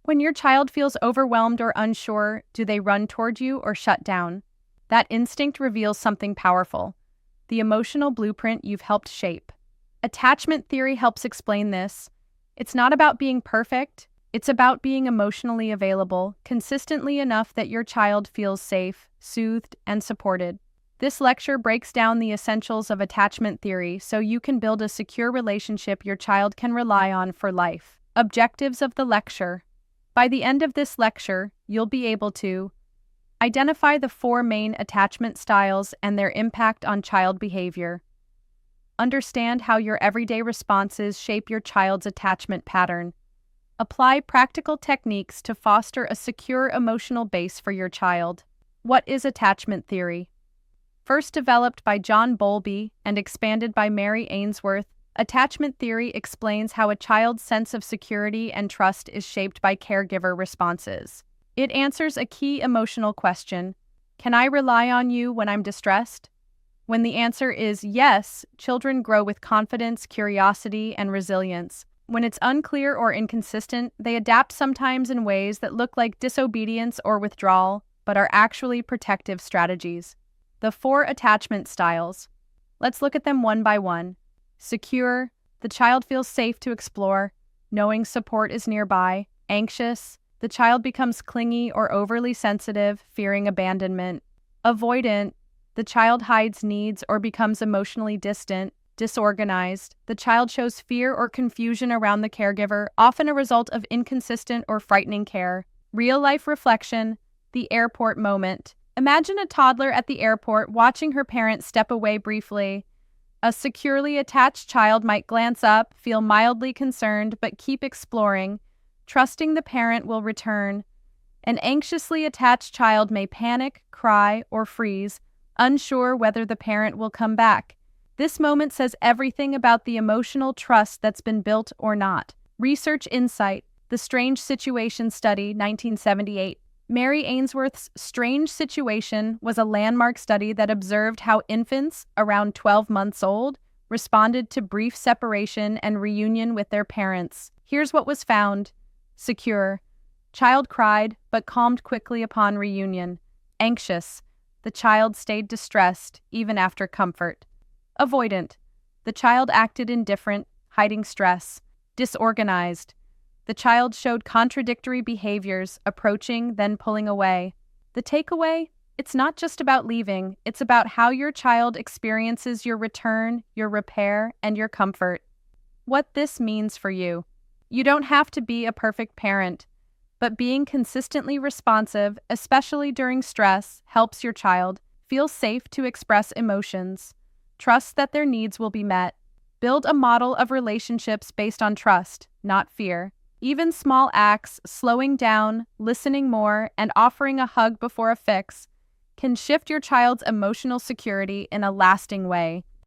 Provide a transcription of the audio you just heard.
When your child feels overwhelmed or unsure, do they run toward you or shut down? That instinct reveals something powerful, the emotional blueprint you've helped shape. Attachment theory helps explain this. It's not about being perfect, it's about being emotionally available, consistently enough that your child feels safe, soothed, and supported. This lecture breaks down the essentials of attachment theory so you can build a secure relationship your child can rely on for life. Objectives of the lecture. By the end of this lecture, you'll be able to identify the 4 main attachment styles and their impact on child behavior. Understand how your everyday responses shape your child's attachment pattern. Apply practical techniques to foster a secure emotional base for your child. What is attachment theory? First developed by John Bowlby and expanded by Mary Ainsworth, attachment theory explains how a child's sense of security and trust is shaped by caregiver responses. It answers a key emotional question: can I rely on you when I'm distressed? When the answer is yes, children grow with confidence, curiosity, and resilience. When it's unclear or inconsistent, they adapt sometimes in ways that look like disobedience or withdrawal, but are actually protective strategies. The 4 attachment styles. Let's look at them one by one. Secure, the child feels safe to explore, knowing support is nearby. Anxious, the child becomes clingy or overly sensitive, fearing abandonment. Avoidant, the child hides needs or becomes emotionally distant. Disorganized, the child shows fear or confusion around the caregiver, often a result of inconsistent or frightening care. Real-life reflection, the airport moment. Imagine a toddler at the airport watching her parent step away briefly. A securely attached child might glance up, feel mildly concerned, but keep exploring, trusting the parent will return. An anxiously attached child may panic, cry, or freeze, unsure whether the parent will come back. This moment says everything about the emotional trust that's been built or not. Research insight, the Strange Situation Study, 1978. Mary Ainsworth's Strange Situation was a landmark study that observed how infants, around 12 months old, responded to brief separation and reunion with their parents. Here's what was found. Secure. Child cried, but calmed quickly upon reunion. Anxious. The child stayed distressed, even after comfort. Avoidant. The child acted indifferent, hiding stress. Disorganized. The child showed contradictory behaviors, approaching, then pulling away. The takeaway? It's not just about leaving, it's about how your child experiences your return, your repair, and your comfort. What this means for you. You don't have to be a perfect parent, but being consistently responsive, especially during stress, helps your child feel safe to express emotions. Trust that their needs will be met. Build a model of relationships based on trust, not fear. Even small acts, slowing down, listening more, and offering a hug before a fix, can shift your child's emotional security in a lasting way.